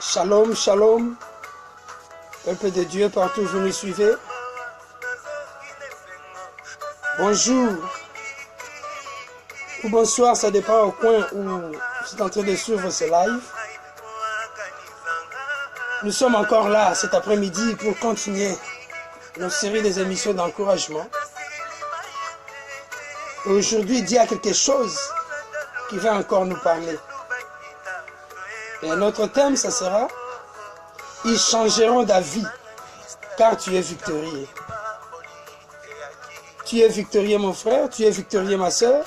Shalom, shalom, peuple de Dieu, partout où vous nous suivez. Bonjour ou bonsoir, ça dépend au coin où vous êtes en train de suivre ce live. Nous sommes encore là cet après-midi pour continuer notre série des émissions d'encouragement. Aujourd'hui, Dieu a quelque chose qui va encore nous parler. Et notre thème, ça sera « Ils changeront d'avis, car tu es victorieux ». Tu es victorieux, mon frère, tu es victorieux, ma soeur.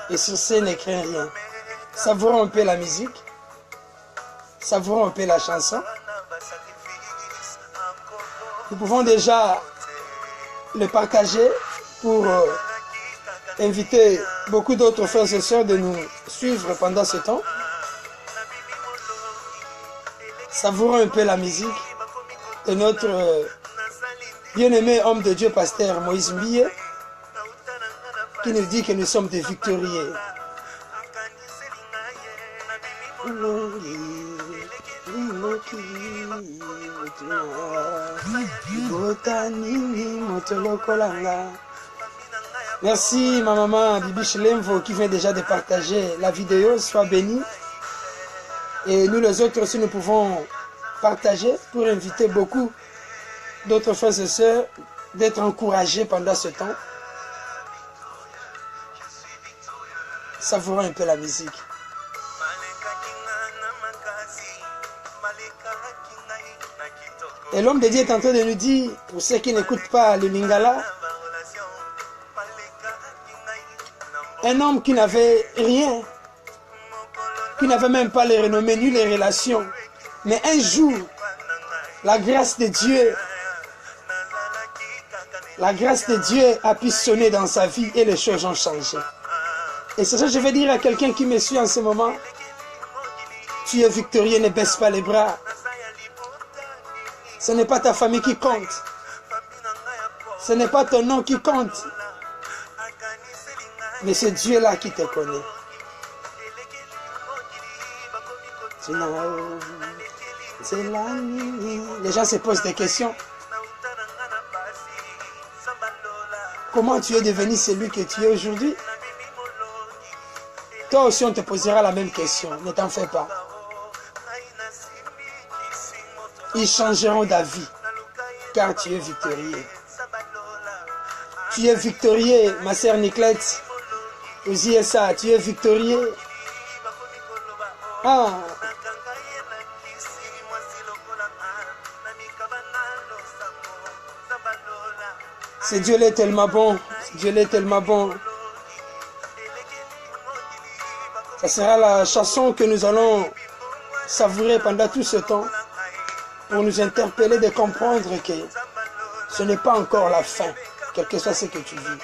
Et sur ce, ne crains rien. Savourons un peu la musique, savourons un peu la chanson. Nous pouvons déjà le partager pour inviter beaucoup d'autres frères et sœurs de nous suivre pendant ce temps. Savourons un peu la musique de notre bien-aimé homme de Dieu, pasteur Moïse Mbiye, qui nous dit que nous sommes des victorieux. Merci ma maman Bibi Chilemvo qui vient déjà de partager la vidéo. Sois béni. Et nous les autres aussi, nous pouvons partager pour inviter beaucoup d'autres frères et sœurs d'être encouragés pendant ce temps. Savourons un peu la musique. Et l'homme de Dieu est en train de nous dire, pour ceux qui n'écoutent pas le Lingala, un homme qui n'avait rien, qui n'avait même pas les renommées ni les relations. Mais un jour, la grâce de Dieu a pu sonner dans sa vie et les choses ont changé. Et c'est ça que je vais dire à quelqu'un qui me suit en ce moment. Tu es victorieux, ne baisse pas les bras. Ce n'est pas ta famille qui compte. Ce n'est pas ton nom qui compte. Mais c'est Dieu là qui te connaît. Les gens se posent des questions. Comment tu es devenu celui que tu es aujourd'hui? Toi aussi, on te posera la même question. Ne t'en fais pas. Ils changeront d'avis, car tu es victorieux. Tu es victorieux, ma sœur Niclette. Aussi ça, tu es victorieux. Ah! C'est Dieu est tellement bon. Dieu est tellement bon. Ça sera la chanson que nous allons savourer pendant tout ce temps pour nous interpeller de comprendre que ce n'est pas encore la fin, quel que soit ce que tu vis.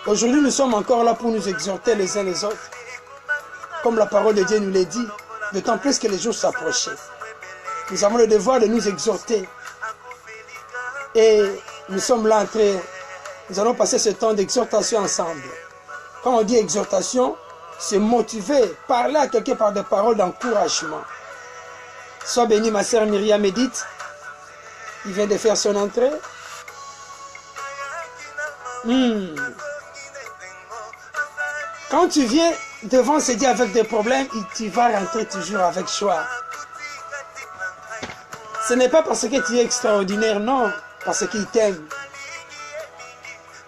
Aujourd'hui, nous sommes encore là pour nous exhorter les uns les autres. Comme la parole de Dieu nous l'a dit, d'autant plus que les jours s'approchaient. Nous avons le devoir de nous exhorter. Et nous sommes là nous allons passer ce temps d'exhortation ensemble. Quand on dit exhortation, c'est motiver, parler à quelqu'un par des paroles d'encouragement. Sois béni, ma sœur Myriam Edith. Il vient de faire son entrée. Quand tu viens devant ce Dieu avec des problèmes, tu vas rentrer toujours avec joie. Ce n'est pas parce que tu es extraordinaire, non. Parce qu'il t'aime.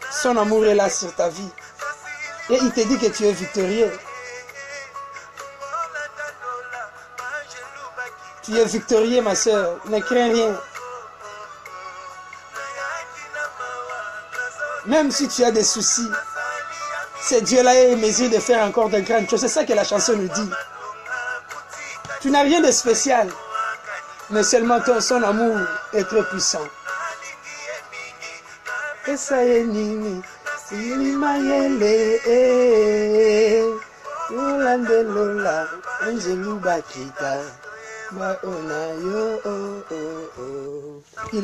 Son amour est là sur ta vie. Et il te dit que tu es victorieux. Tu es victorieux, ma soeur. Ne crains rien. Même si tu as des soucis, c'est Dieu-là est en mesure de faire encore de grandes choses. C'est ça que la chanson nous dit. Tu n'as rien de spécial. Mais seulement son amour est très puissant. Il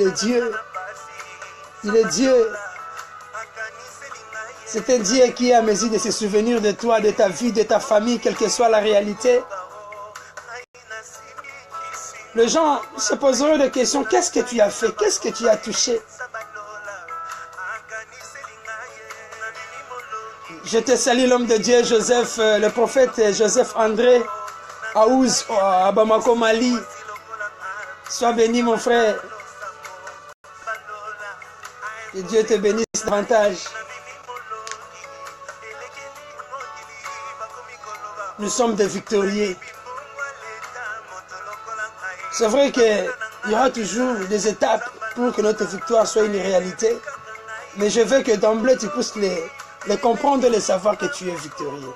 est Dieu. Il est Dieu. C'est un Dieu qui est à mesure de se souvenir de toi, de ta vie, de ta famille, quelle que soit la réalité. Les gens se poseront des questions. Qu'est-ce que tu as fait? Qu'est-ce que tu as touché? Je te salue l'homme de Dieu, Joseph, le prophète Joseph André, Aouz, à Bamako, Mali. Sois béni, mon frère. Que Dieu te bénisse davantage. Nous sommes des victorieux. C'est vrai qu'il y aura toujours des étapes pour que notre victoire soit une réalité. Mais je veux que d'emblée tu puisses les comprendre et les savoir que tu es victorieux.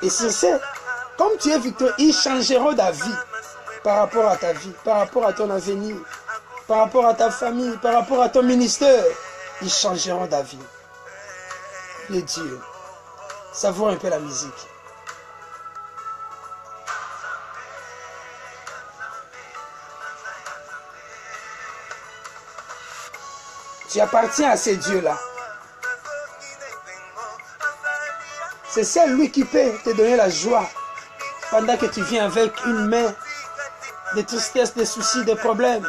Et sur ce, comme tu es victorieux, ils changeront ta vie par rapport à ta vie, par rapport à ton avenir, par rapport à ta famille, par rapport à ton ministère. Ils changeront ta vie. Le Dieu. Savoure un peu la musique. Tu appartiens à ces dieux-là. C'est seul lui qui peut te donner la joie pendant que tu viens avec une main de tristesse, de soucis, de problèmes.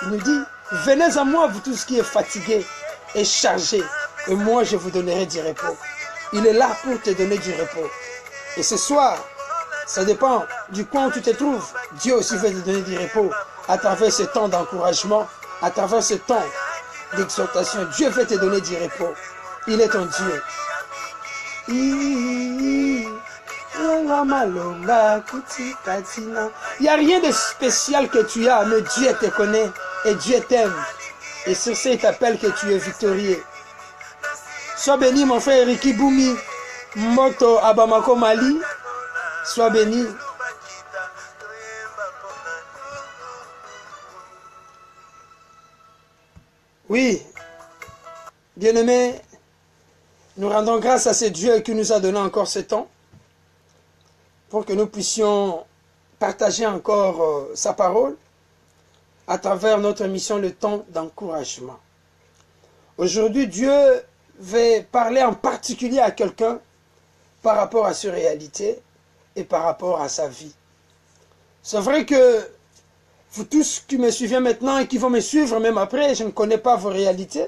Il nous dit, venez à moi, vous tous qui êtes fatigués et chargés, et moi je vous donnerai du repos. Il est là pour te donner du repos. Et ce soir, ça dépend du coin où tu te trouves. Dieu aussi veut te donner du repos à travers ce temps d'encouragement, à travers ce temps d'exhortation. Dieu veut te donner du repos. Il est ton Dieu. Il n'y a rien de spécial que tu as, mais Dieu te connaît et Dieu t'aime. Et sur ce, il t'appelle que tu es victorieux. Sois béni, mon frère Ricky Boumi, Moto à Bamako, Mali. Sois béni. Oui, bien-aimés, nous rendons grâce à ce Dieu qui nous a donné encore ce temps pour que nous puissions partager encore sa parole à travers notre mission, le temps d'encouragement. Aujourd'hui, Dieu veut parler en particulier à quelqu'un par rapport à sa réalité et par rapport à sa vie. C'est vrai que vous tous qui me suivez maintenant et qui vont me suivre même après, je ne connais pas vos réalités.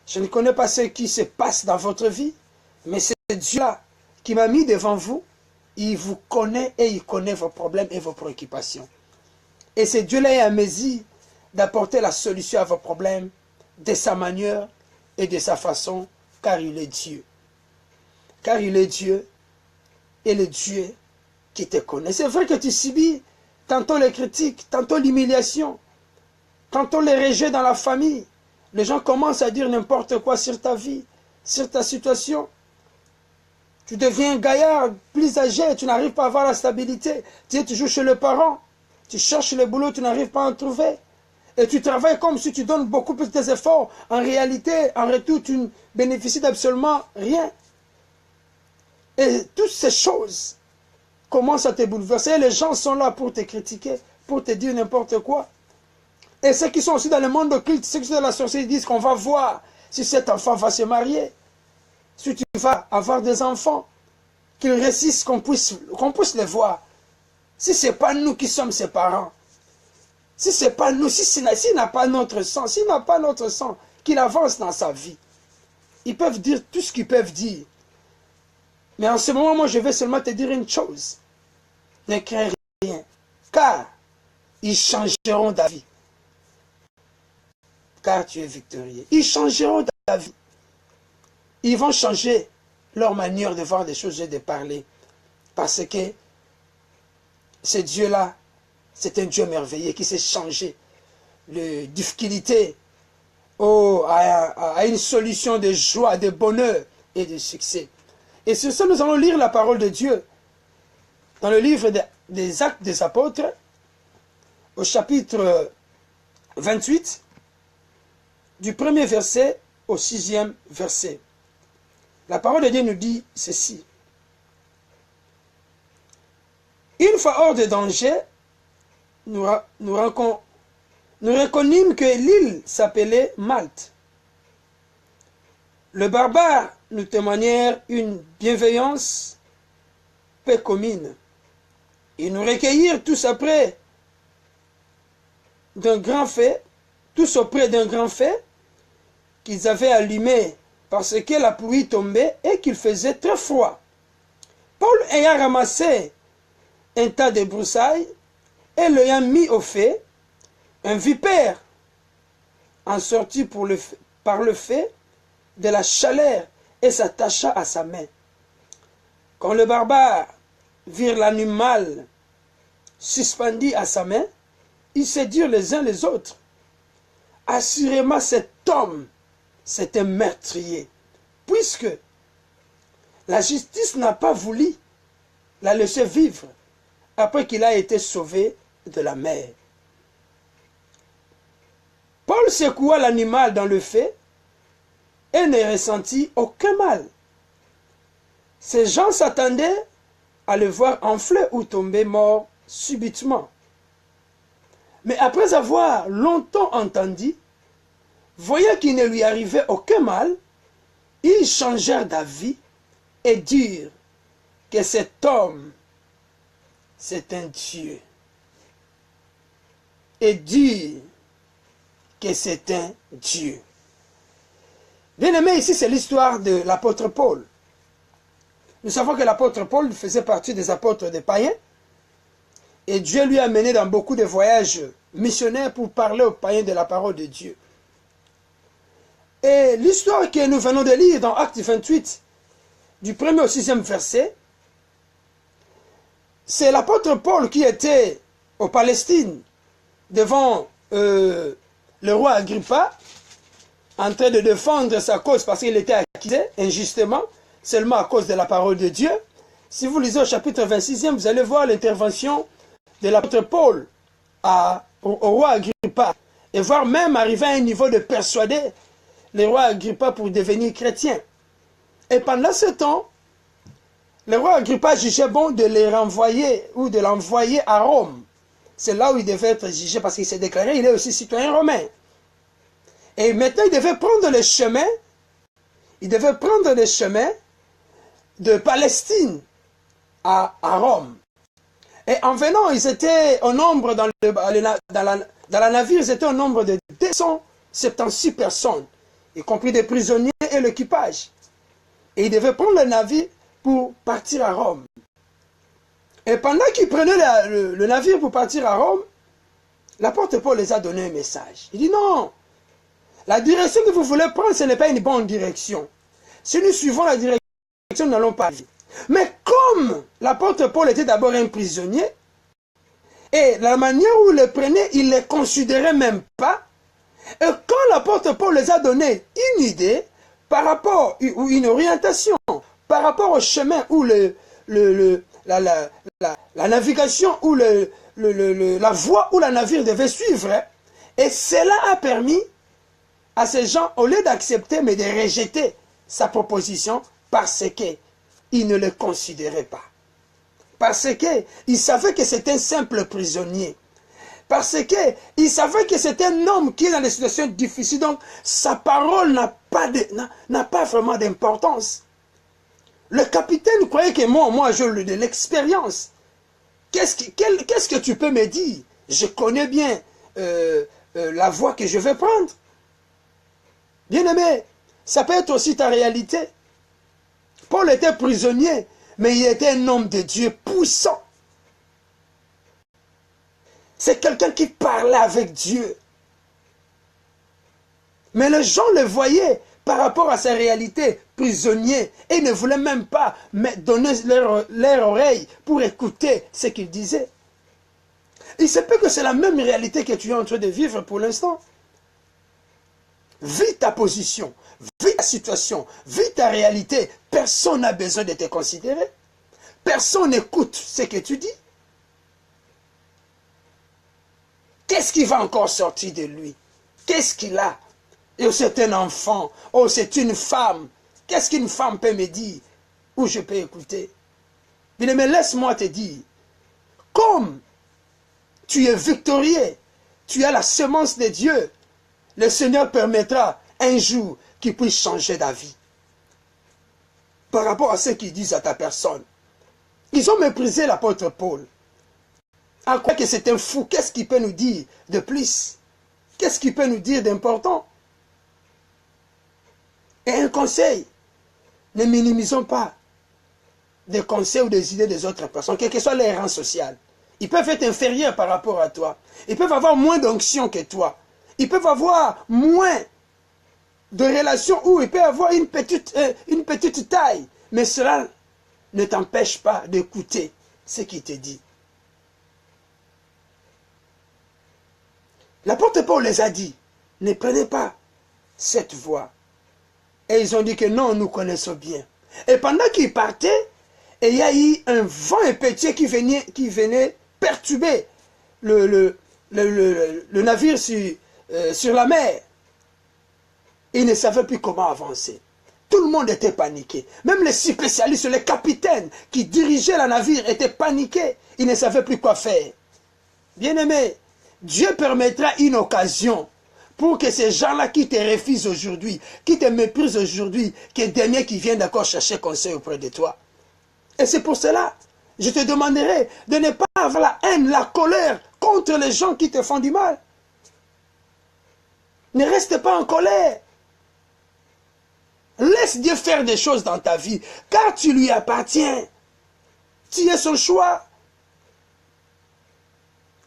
Je ne connais pas ce qui se passe dans votre vie. Mais c'est Dieu-là qui m'a mis devant vous. Il vous connaît et il connaît vos problèmes et vos préoccupations. Et c'est Dieu-là qui est à mesure d'apporter la solution à vos problèmes de sa manière et de sa façon, car il est Dieu. Car il est Dieu et le Dieu qui te connaît. C'est vrai que tu subis tantôt les critiques, tantôt l'humiliation, tantôt les rejets dans la famille. Les gens commencent à dire n'importe quoi sur ta vie, sur ta situation. Tu deviens gaillard, plus âgé, tu n'arrives pas à avoir la stabilité. Tu es toujours chez les parents. Tu cherches le boulot, tu n'arrives pas à en trouver. Et tu travailles comme si tu donnes beaucoup plus d'efforts. En réalité, en retour, tu ne bénéficies d'absolument rien. Et toutes ces choses commencent à te bouleverser. Et les gens sont là pour te critiquer, pour te dire n'importe quoi. Et ceux qui sont aussi dans le monde occulte, ceux qui sont dans la sorcellerie, disent qu'on va voir si cet enfant va se marier, si tu vas avoir des enfants, qu'ils réussissent, qu'on puisse les voir. Si ce n'est pas nous qui sommes ses parents, si ce n'est pas nous, s'il n'a pas notre sang, s'il n'a pas notre sang, qu'il avance dans sa vie. Ils peuvent dire tout ce qu'ils peuvent dire. Mais en ce moment, moi, je vais seulement te dire une chose. Ne crains rien, car ils changeront ta vie. Car tu es victorieux. Ils changeront ta vie. Ils vont changer leur manière de voir des choses et de parler. Parce que ce Dieu-là, c'est un Dieu merveilleux qui sait changer les difficultés à une solution de joie, de bonheur et de succès. Et sur ça, nous allons lire la parole de Dieu dans le livre des Actes des Apôtres, au chapitre 28, du 1er verset au 6e verset. La parole de Dieu nous dit ceci. Une fois hors de danger, nous reconnûmes que l'île s'appelait Malte. Le barbare nous témoignèrent une bienveillance peu commune. Ils nous recueillirent tous après d'un grand feu, tous auprès d'un grand feu qu'ils avaient allumé parce que la pluie tombait et qu'il faisait très froid. Paul ayant ramassé un tas de broussailles et l'ayant mis au feu, un vipère en sortit par le feu de la chaleur et s'attacha à sa main. Quand le barbare virent l'animal suspendu à sa main, ils se dirent les uns les autres, assurément cet homme, c'est un meurtrier, puisque la justice n'a pas voulu la laisser vivre après qu'il a été sauvé de la mer. Paul secoua l'animal dans le feu et ne ressentit aucun mal. Ces gens s'attendaient à le voir enfler ou tomber mort subitement. Mais après avoir longtemps entendu, voyant qu'il ne lui arrivait aucun mal, ils changèrent d'avis et dirent que cet homme, c'est un Dieu. Et dirent que c'est un Dieu. Bien aimé, ici c'est l'histoire de l'apôtre Paul. Nous savons que l'apôtre Paul faisait partie des apôtres des païens. Et Dieu lui a mené dans beaucoup de voyages missionnaires pour parler aux païens de la parole de Dieu. Et l'histoire que nous venons de lire dans Acte 28, du 1er au 6e verset, c'est l'apôtre Paul qui était au Palestine devant le roi Agrippa, en train de défendre sa cause parce qu'il était accusé injustement, seulement à cause de la parole de Dieu. Si vous lisez au chapitre 26e, vous allez voir l'intervention de l'apôtre Paul au roi Agrippa, et voir même arriver à un niveau de persuader le roi Agrippa pour devenir chrétien. Et pendant ce temps, le roi Agrippa jugeait bon de les renvoyer ou de l'envoyer à Rome. C'est là où il devait être jugé parce qu'il s'est déclaré, il est aussi citoyen romain. Et maintenant, il devait prendre le chemin, de Palestine à Rome. Et en venant, ils étaient au nombre, dans la navire, ils étaient au nombre de 276 personnes, y compris des prisonniers et l'équipage. Et ils devaient prendre le navire pour partir à Rome. Et pendant qu'ils prenaient le navire pour partir à Rome, l'apôtre Paul les a donné un message. Il dit non, la direction que vous voulez prendre, ce n'est pas une bonne direction. Si nous suivons la direction, nous n'allons pas vivre. Mais comme l'apôtre Paul était d'abord un prisonnier, et la manière où il le prenait, il ne les considérait même pas, et quand l'apôtre Paul les a donné une idée, par rapport, ou une orientation, par rapport au chemin où la navigation, ou la voie où la navire devait suivre, et cela a permis à ces gens, au lieu d'accepter, mais de rejeter sa proposition, parce qu'ils ne le considéraient pas. Parce qu'ils savaient que c'était un simple prisonnier. Parce qu'ils savaient que c'était un homme qui est dans des situations difficiles. Donc, sa parole n'a pas vraiment d'importance. Le capitaine croyait que moi j'ai de l'expérience. Qu'est-ce que tu peux me dire? Je connais bien la voie que je vais prendre. Bien-aimé, ça peut être aussi ta réalité. Paul était prisonnier, mais il était un homme de Dieu puissant. C'est quelqu'un qui parlait avec Dieu. Mais les gens le voyaient par rapport à sa réalité, prisonnier, et ne voulaient même pas donner leur oreille pour écouter ce qu'il disait. Il se peut que c'est la même réalité que tu es en train de vivre pour l'instant. Vis ta position, vis ta situation, vis ta réalité. Personne n'a besoin de te considérer. Personne n'écoute ce que tu dis. Qu'est-ce qui va encore sortir de lui? Qu'est-ce qu'il a? Oh, c'est un enfant. Oh, c'est une femme. Qu'est-ce qu'une femme peut me dire? Ou je peux écouter? Mais laisse-moi te dire, comme tu es victorieux, tu as la semence de Dieu, le Seigneur permettra un jour qu'il puisse changer d'avis. Par rapport à ce qu'ils disent à ta personne. Ils ont méprisé l'apôtre Paul. À quoi que c'est un fou, qu'est-ce qu'il peut nous dire de plus? Qu'est-ce qu'il peut nous dire d'important? Et un conseil, ne minimisons pas des conseils ou des idées des autres personnes, quel que soit leur rang social. Ils peuvent être inférieurs par rapport à toi. Ils peuvent avoir moins d'onction que toi. Ils peuvent avoir moins de relations ou ils peuvent avoir une petite taille. Mais cela ne t'empêche pas d'écouter ce qu'il te dit. L'apôtre Paul les a dit, ne prenez pas cette voie. Et ils ont dit que non, nous connaissons bien. Et pendant qu'ils partaient, il y a eu un vent impétueux qui venait perturber le navire sur la mer. Ils ne savaient plus comment avancer. Tout le monde était paniqué. Même les spécialistes, les capitaines qui dirigeaient le navire étaient paniqués. Ils ne savaient plus quoi faire. Bien-aimé, Dieu permettra une occasion pour que ces gens-là qui te refusent aujourd'hui, qui te méprisent aujourd'hui, que dernier qui viennent d'accord chercher conseil auprès de toi. Et c'est pour cela, je te demanderai de ne pas avoir la haine, la colère contre les gens qui te font du mal. Ne reste pas en colère. Laisse Dieu faire des choses dans ta vie, car tu lui appartiens. Tu es son choix.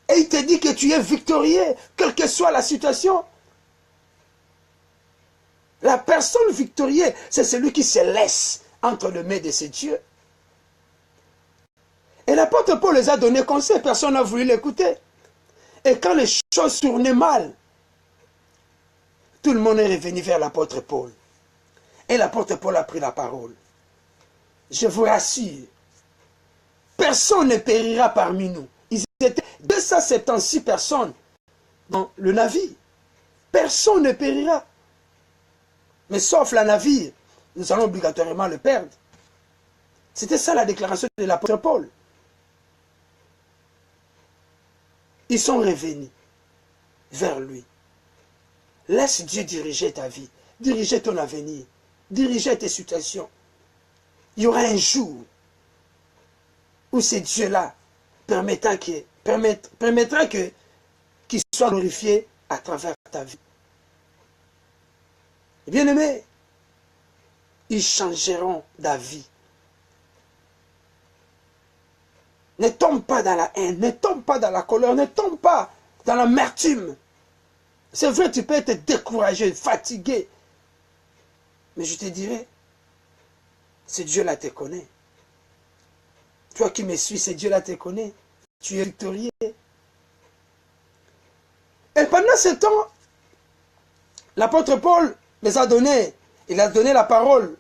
Et il te dit que tu es victorieux, quelle que soit la situation. La personne victorieuse, c'est celui qui se laisse entre les mains de ses dieux. Et l'apôtre Paul les a donné conseil, personne n'a voulu l'écouter. Et quand les choses tournaient mal, tout le monde est revenu vers l'apôtre Paul. Et l'apôtre Paul a pris la parole. Je vous rassure, personne ne périra parmi nous. Ils étaient 276 personnes dans le navire. Personne ne périra. Mais sauf le navire, nous allons obligatoirement le perdre. C'était ça la déclaration de l'apôtre Paul. Ils sont revenus vers lui. Laisse Dieu diriger ta vie, diriger ton avenir, diriger tes situations. Il y aura un jour où ce Dieu-là permettra qu'il soit glorifié à travers ta vie. Bien-aimés, ils changeront d'avis. Ne tombe pas dans la haine, ne tombe pas dans la colère, ne tombe pas dans l'amertume. C'est vrai, tu peux être découragé, fatigué. Mais je te dirais, ce Dieu-là te connaît. Toi qui me suis, ce Dieu-là te connaît. Tu es victorieux. Et pendant ce temps, l'apôtre Paul les a donné, il a donné la parole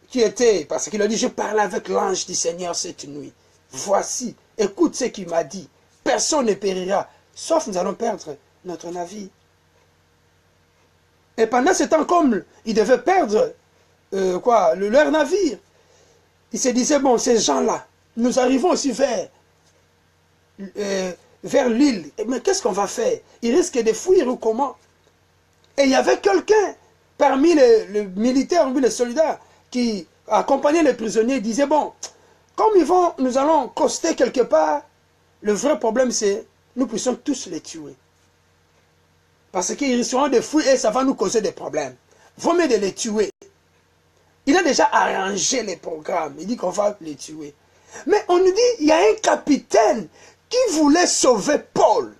qui était, parce qu'il a dit, je parlais avec l'ange du Seigneur cette nuit. Voici, écoute ce qu'il m'a dit. Personne ne périra, sauf nous allons perdre notre navire. Et pendant ce temps, comme ils devaient perdre leur navire, ils se disaient, bon, ces gens-là, nous arrivons aussi vers l'île. Mais qu'est-ce qu'on va faire? Ils risquent de fuir ou comment? Et il y avait quelqu'un parmi les militaires, parmi les soldats, qui accompagnait les prisonniers, il disait, bon, comme nous allons coster quelque part, le vrai problème c'est, nous puissions tous les tuer. Parce qu'ils risqueront de fuir et ça va nous causer des problèmes. Vaut mieux de les tuer. Il a déjà arrangé les programmes, il dit qu'on va les tuer. Mais on nous dit, il y a un capitaine qui voulait sauver Paul.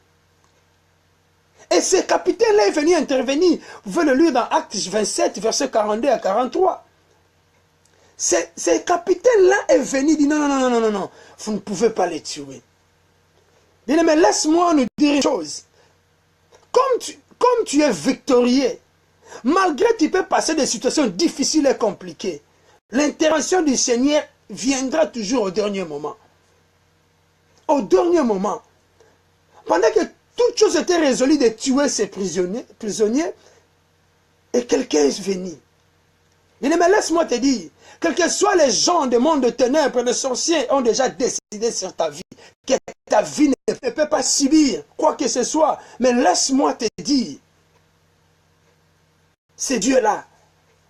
Et ce capitaine-là est venu intervenir. Vous pouvez le lire dans Actes 27, versets 42 à 43. Ce capitaine-là est venu dire non, vous ne pouvez pas les tuer. Bien, mais laisse-moi nous dire une chose. Comme tu es victorieux, malgré que tu peux passer des situations difficiles et compliquées, l'intervention du Seigneur viendra toujours au dernier moment. Au dernier moment. Pendant que toute chose était résolue de tuer ces prisonniers, et quelqu'un est venu. Mais laisse-moi te dire, quels que soient les gens du monde de ténèbres, les sorciers ont déjà décidé sur ta vie, que ta vie ne peut pas subir quoi que ce soit. Mais laisse-moi te dire, c'est Dieu-là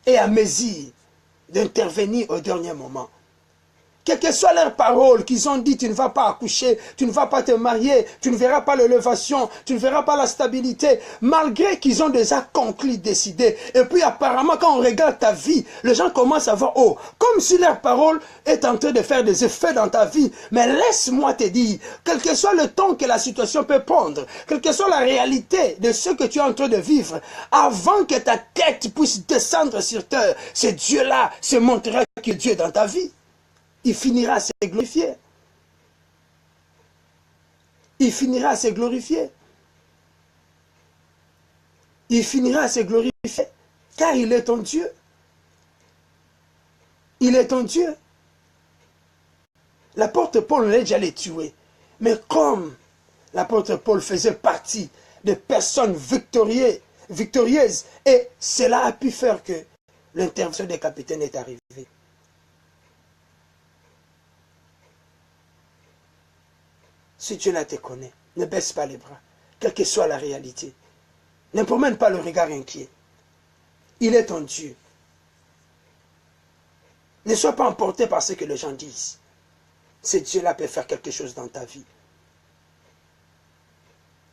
est à mesure d'intervenir au dernier moment. quelles que soient leurs paroles qu'ils ont dit, tu ne vas pas accoucher, tu ne vas pas te marier, tu ne verras pas l'élévation, tu ne verras pas la stabilité, malgré qu'ils ont déjà conclu, décidé. Et puis apparemment, quand on regarde ta vie, les gens commencent à voir, oh, comme si leur parole est en train de faire des effets dans ta vie. Mais laisse-moi te dire, quel que soit le temps que la situation peut prendre, quelle que soit la réalité de ce que tu es en train de vivre, avant que ta tête puisse descendre sur terre, ce Dieu-là se montrera que Dieu est dans ta vie. Il finira à se glorifier. Il finira à se glorifier. Il finira à se glorifier. Car il est ton Dieu. Il est ton Dieu. L'apôtre Paul, on l'a déjà les tuer. Mais comme l'apôtre Paul faisait partie des personnes victorieuses, et cela a pu faire que l'intervention des capitaines est arrivée. Si Dieu là te connaît, ne baisse pas les bras, quelle que soit la réalité. Ne promène pas le regard inquiet. Il est ton Dieu. Ne sois pas emporté par ce que les gens disent. Ce Dieu-là peut faire quelque chose dans ta vie.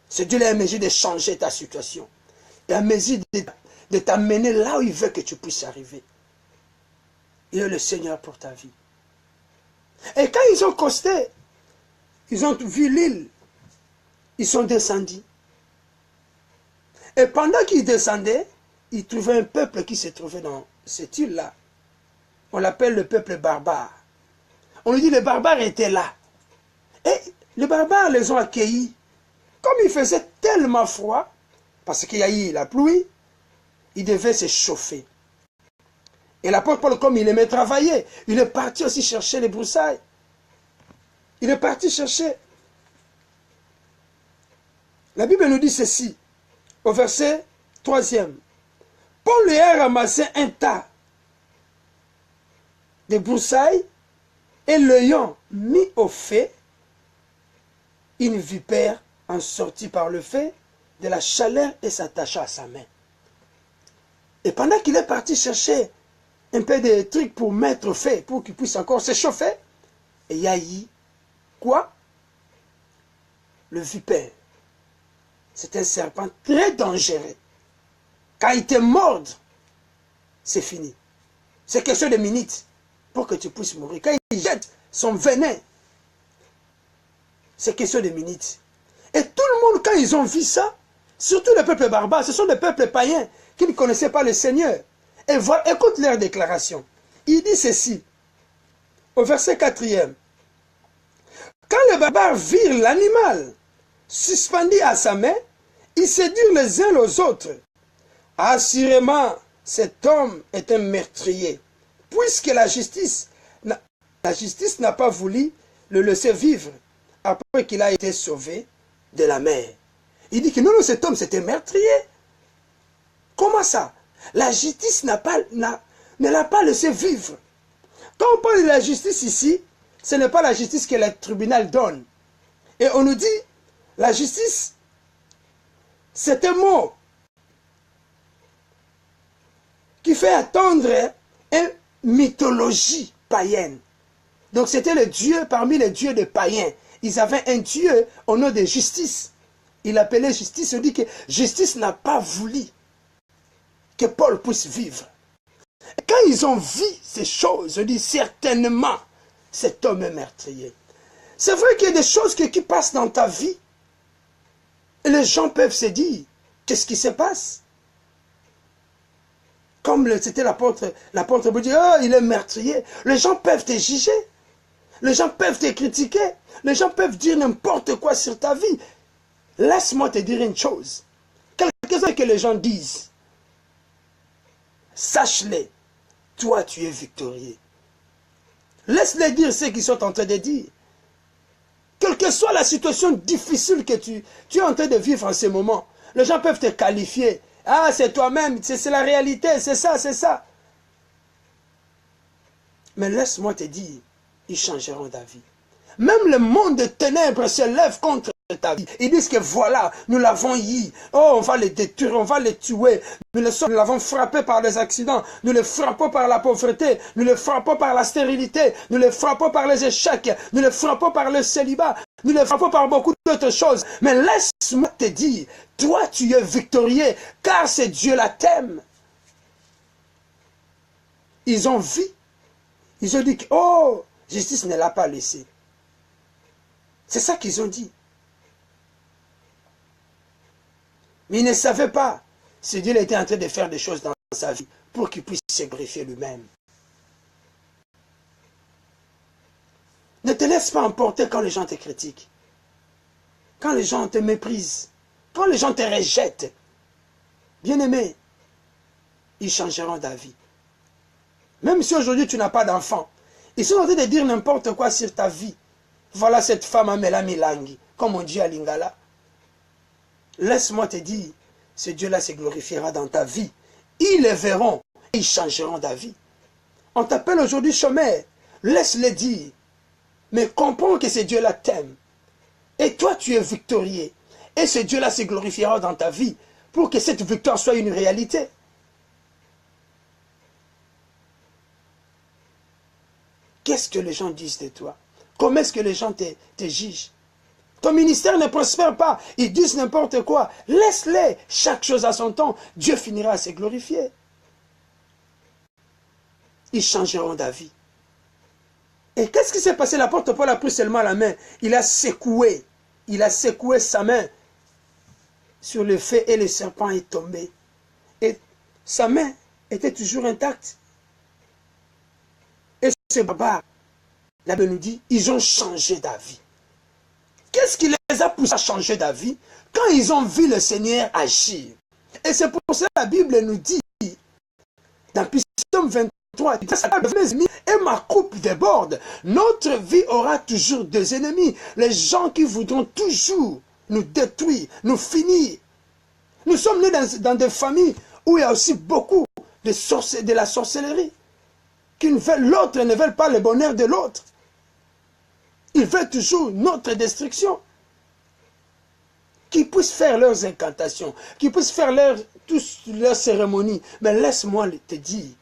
Ce Dieu-là est en mesure de changer ta situation. Il est en mesure de t'amener là où il veut que tu puisses arriver. Il est le Seigneur pour ta vie. Et quand ils ont costé, ils ont vu l'île, ils sont descendus. Et pendant qu'ils descendaient, ils trouvaient un peuple qui se trouvait dans cette île-là. On l'appelle le peuple barbare. On lui dit les barbares étaient là. Et les barbares les ont accueillis. Comme il faisait tellement froid, parce qu'il y a eu la pluie, ils devaient se chauffer. Et l'apôtre Paul, comme il aimait travailler, il est parti aussi chercher les broussailles. Il est parti chercher. La Bible nous dit ceci, au verset 3e. Paul lui a ramassé un tas de broussailles et l'ayant mis au feu, une vipère en sortit par le feu de la chaleur et s'attacha à sa main. Et pendant qu'il est parti chercher un peu de trucs pour mettre au feu, pour qu'il puisse encore se chauffer, et il y a eu quoi? Le vipère. C'est un serpent très dangereux. Quand il te morde, c'est fini. C'est question de minutes pour que tu puisses mourir. Quand il jette son venin, c'est question de minutes. Et tout le monde, quand ils ont vu ça, surtout les peuples barbares, ce sont des peuples païens qui ne connaissaient pas le Seigneur. Et voilà, écoute leur déclaration. Il dit ceci, au verset 4e. Quand les barbares virent l'animal suspendu à sa main, ils se dirent les uns aux autres, assurément, cet homme est un meurtrier, puisque la justice n'a pas voulu le laisser vivre après qu'il a été sauvé de la mer. Il dit que non, cet homme c'était meurtrier. Comment ça? La justice ne l'a pas laissé vivre. Quand on parle de la justice ici, ce n'est pas la justice que le tribunal donne. Et on nous dit, la justice, c'est un mot qui fait attendre une mythologie païenne. Donc c'était le dieu parmi les dieux des païens. Ils avaient un dieu au nom de justice. Il appelait justice. On dit que justice n'a pas voulu que Paul puisse vivre. Et quand ils ont vu ces choses, on dit certainement, cet homme est meurtrier. C'est vrai qu'il y a des choses qui passent dans ta vie. Et les gens peuvent se dire, qu'est-ce qui se passe? Comme c'était l'apôtre vous dit, oh, il est meurtrier. Les gens peuvent te juger. Les gens peuvent te critiquer. Les gens peuvent dire n'importe quoi sur ta vie. Laisse-moi te dire une chose. Quelque chose que les gens disent. Sache-le, toi tu es victorieux. Laisse-les dire ce qu'ils sont en train de dire. Quelle que soit la situation difficile que tu es en train de vivre en ce moment, les gens peuvent te qualifier. Ah, c'est toi-même, c'est la réalité, c'est ça, c'est ça. Mais laisse-moi te dire, ils changeront d'avis. Même le monde de ténèbres se lève contre ta vie. Ils disent que voilà, nous l'avons eu. Oh, on va les détruire, on va les tuer. Nous l'avons frappé par des accidents. Nous les frappons par la pauvreté. Nous les frappons par la stérilité. Nous les frappons par les échecs. Nous les frappons par le célibat. Nous les frappons par beaucoup d'autres choses. Mais laisse-moi te dire, toi tu es victorieux, car c'est Dieu la t'aime. Ils ont vu. Ils ont dit que, oh, justice ne l'a pas laissé. C'est ça qu'ils ont dit. Mais ils ne savaient pas si Dieu était en train de faire des choses dans sa vie pour qu'il puisse se glorifier lui-même. Ne te laisse pas emporter quand les gens te critiquent, quand les gens te méprisent, quand les gens te rejettent. Bien-aimé, ils changeront d'avis. Même si aujourd'hui tu n'as pas d'enfant, ils sont en train de dire n'importe quoi sur ta vie. Voilà cette femme à Melamilangi, comme on dit à Lingala. Laisse-moi te dire, ce Dieu-là se glorifiera dans ta vie. Ils le verront, ils changeront d'avis. On t'appelle aujourd'hui chômeur, laisse-le dire. Mais comprends que ce Dieu-là t'aime. Et toi, tu es victorieux. Et ce Dieu-là se glorifiera dans ta vie pour que cette victoire soit une réalité. Qu'est-ce que les gens disent de toi? Comment est-ce que les gens te jugent? Ton ministère ne prospère pas. Ils disent n'importe quoi. Laisse-les. Chaque chose à son temps. Dieu finira à se glorifier. Ils changeront d'avis. Et qu'est-ce qui s'est passé? L'apôtre Paul a pris seulement la main. Il a secoué. Il a secoué sa main sur le feu et le serpent est tombé. Et sa main était toujours intacte. Et ces barbares, la Bible nous dit, ils ont changé d'avis. Qu'est-ce qui les a poussés à changer d'avis? Quand ils ont vu le Seigneur agir. Et c'est pour ça que la Bible nous dit, dans Psaume 23, et ma coupe déborde. Notre vie aura toujours deux ennemis. Les gens qui voudront toujours nous détruire, nous finir. Nous sommes nés dans des familles où il y a aussi beaucoup de la sorcellerie. L'autre ne veut pas le bonheur de l'autre. Ils veulent toujours notre destruction. Qu'ils puissent faire leurs incantations, qu'ils puissent faire toutes leurs cérémonies. Mais laisse-moi te dire,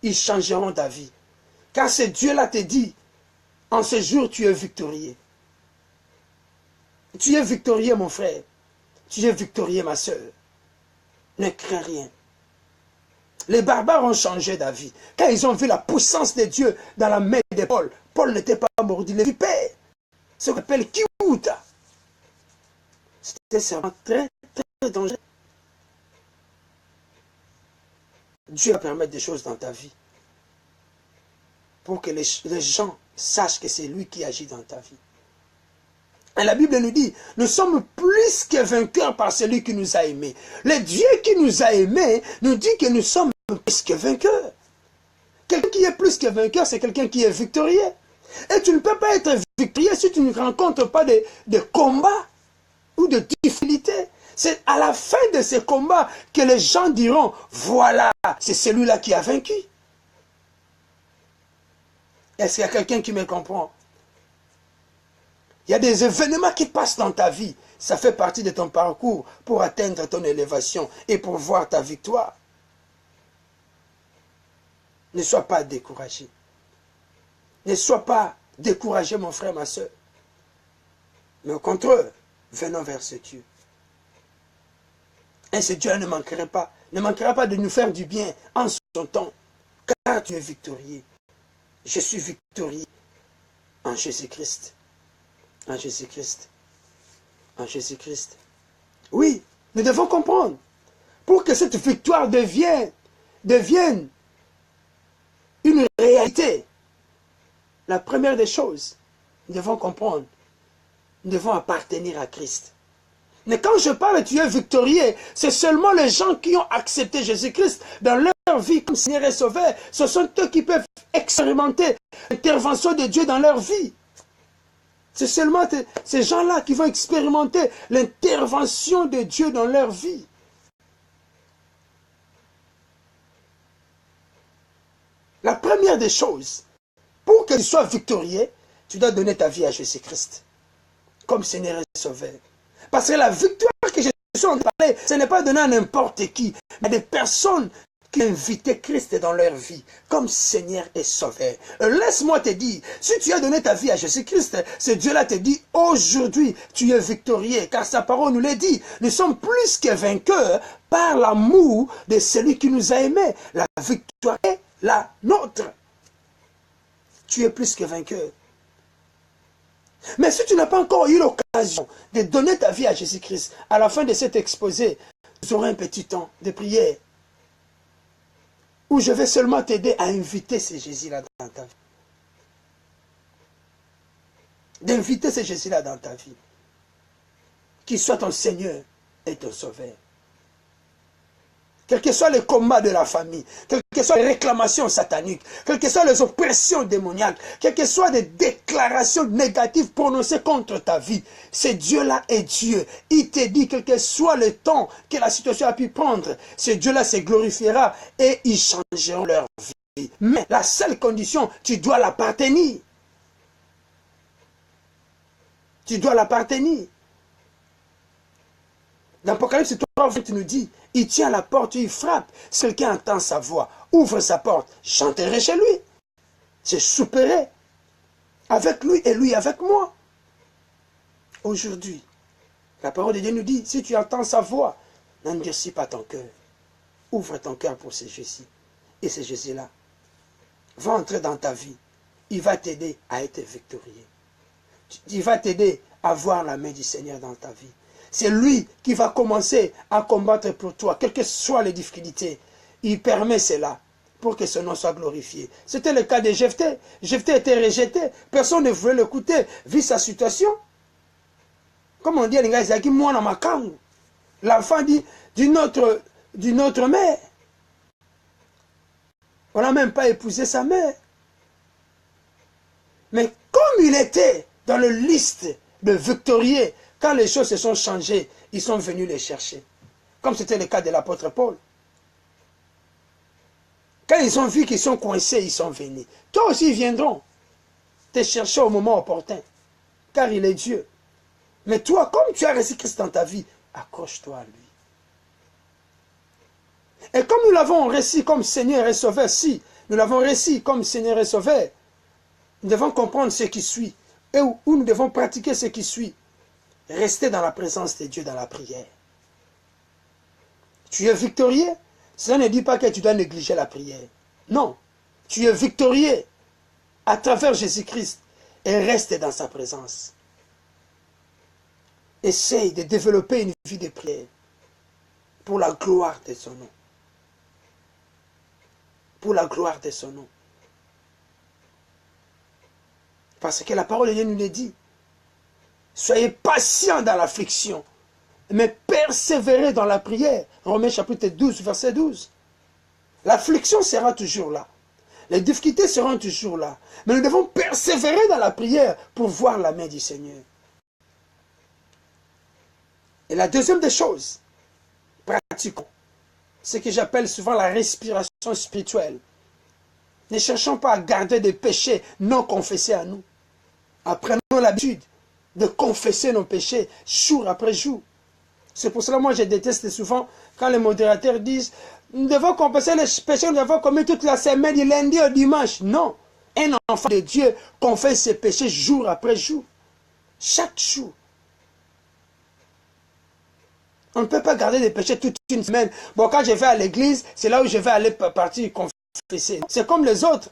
ils changeront d'avis. Car ce Dieu-là te dit, en ce jour tu es victorieux. Tu es victorieux mon frère. Tu es victorieux ma soeur. Ne crains rien. Les barbares ont changé d'avis. Quand ils ont vu la puissance de Dieu dans la main de Paul, Paul n'était pas mordu, les vipères. Ce qu'on appelle Kiouta. C'était vraiment très, très dangereux. Dieu va permettre des choses dans ta vie. Pour que les gens sachent que c'est lui qui agit dans ta vie. Et la Bible nous dit, nous sommes plus que vainqueurs par celui qui nous a aimés. Le Dieu qui nous a aimés nous dit que nous sommes plus que vainqueurs. Quelqu'un qui est plus que vainqueur, c'est quelqu'un qui est victorieux. Et tu ne peux pas être victorieux si tu ne rencontres pas de combats ou de difficultés. C'est à la fin de ces combats que les gens diront, voilà, c'est celui-là qui a vaincu. Est-ce qu'il y a quelqu'un qui me comprend? Il y a des événements qui passent dans ta vie. Ça fait partie de ton parcours pour atteindre ton élévation et pour voir ta victoire. Ne sois pas découragé. Ne sois pas découragé, mon frère, ma soeur. Mais au contraire, venons vers ce Dieu. Et ce Dieu ne manquera pas de nous faire du bien en son temps. Car tu es victorieux. Je suis victorieux en Jésus-Christ. En Jésus-Christ. En Jésus-Christ. Oui, nous devons comprendre. Pour que cette victoire devienne une réalité. La première des choses, nous devons comprendre. Nous devons appartenir à Christ. Mais quand je parle tu es victorieux, c'est seulement les gens qui ont accepté Jésus-Christ dans leur vie comme Seigneur et Sauveur. Ce sont eux qui peuvent expérimenter l'intervention de Dieu dans leur vie. C'est seulement ces gens-là qui vont expérimenter l'intervention de Dieu dans leur vie. La première des choses, pour que tu sois victorieux, tu dois donner ta vie à Jésus-Christ. comme Seigneur et Sauveur. Parce que la victoire que je suis en train de parler, ce n'est pas donné à n'importe qui, mais à des personnes qui ont invité Christ dans leur vie, comme Seigneur et Sauveur. Laisse-moi te dire, si tu as donné ta vie à Jésus-Christ, ce Dieu-là te dit, aujourd'hui, tu es victorieux, car sa parole nous l'a dit. Nous sommes plus que vainqueurs par l'amour de celui qui nous a aimés. La victoire est la nôtre. Tu es plus que vainqueur. Mais si tu n'as pas encore eu l'occasion de donner ta vie à Jésus-Christ, à la fin de cet exposé, nous aurons un petit temps de prière où je vais seulement t'aider à inviter ce Jésus-là dans ta vie. D'inviter ce Jésus-là dans ta vie. Qu'il soit ton Seigneur et ton Sauveur. Quel que soit le combat de la famille, quelles que soient les réclamations sataniques, quelles que soient les oppressions démoniaques, quelles que soient les déclarations négatives prononcées contre ta vie, ce Dieu-là est Dieu. Il te dit, quel que soit le temps que la situation a pu prendre, ce Dieu-là se glorifiera et ils changeront leur vie. Mais la seule condition, tu dois l'appartenir. Tu dois l'appartenir. Dans Apocalypse 3, tu nous dis, il tient à la porte, il frappe. Si quelqu'un entend sa voix, ouvre sa porte, j'entrerai chez lui. Je souperai avec lui et lui avec moi. Aujourd'hui, la parole de Dieu nous dit, si tu entends sa voix, n'endurcis pas ton cœur. Ouvre ton cœur pour ce Jésus. Et ce Jésus-là va entrer dans ta vie. Il va t'aider à être victorieux. Il va t'aider à voir la main du Seigneur dans ta vie. C'est lui qui va commencer à combattre pour toi, quelles que soient les difficultés. Il permet cela pour que son nom soit glorifié. C'était le cas de Jephthé. Jephthé était rejeté. Personne ne voulait l'écouter, vu sa situation. Comme on dit à l'Ingaïsaki, moi dans ma canne. L'enfant dit d'une autre mère. On n'a même pas épousé sa mère. Mais comme il était dans la liste de victorieux, quand les choses se sont changées, ils sont venus les chercher. Comme c'était le cas de l'apôtre Paul. Quand ils ont vu qu'ils sont coincés, ils sont venus. Toi aussi, ils viendront te chercher au moment opportun. Car il est Dieu. Mais toi, comme tu as reçu Christ dans ta vie, accroche-toi à lui. Et comme nous l'avons reçu comme Seigneur et Sauveur, si nous l'avons reçu comme Seigneur et Sauveur, nous devons comprendre ce qui suit. Et où nous devons pratiquer ce qui suit. Rester dans la présence de Dieu dans la prière. Tu es victorieux, cela ne dit pas que tu dois négliger la prière. Non, tu es victorieux à travers Jésus-Christ et reste dans sa présence. Essaye de développer une vie de prière pour la gloire de son nom. Pour la gloire de son nom. Parce que la parole de Dieu nous le dit. Soyez patients dans l'affliction, mais persévérez dans la prière. Romains chapitre 12, verset 12. L'affliction sera toujours là. Les difficultés seront toujours là. Mais nous devons persévérer dans la prière pour voir la main du Seigneur. Et la deuxième des choses, pratiquons ce que j'appelle souvent la respiration spirituelle. Ne cherchons pas à garder des péchés non confessés à nous. Apprenons l'habitude de confesser nos péchés jour après jour. C'est pour cela que moi je déteste souvent quand les modérateurs disent nous devons confesser les péchés, nous devons commis toute la semaine du lundi au dimanche. Non, un enfant de Dieu confesse ses péchés jour après jour. Chaque jour. On ne peut pas garder des péchés toute une semaine. Bon, quand je vais à l'église, c'est là où je vais aller partir confesser. C'est comme les autres.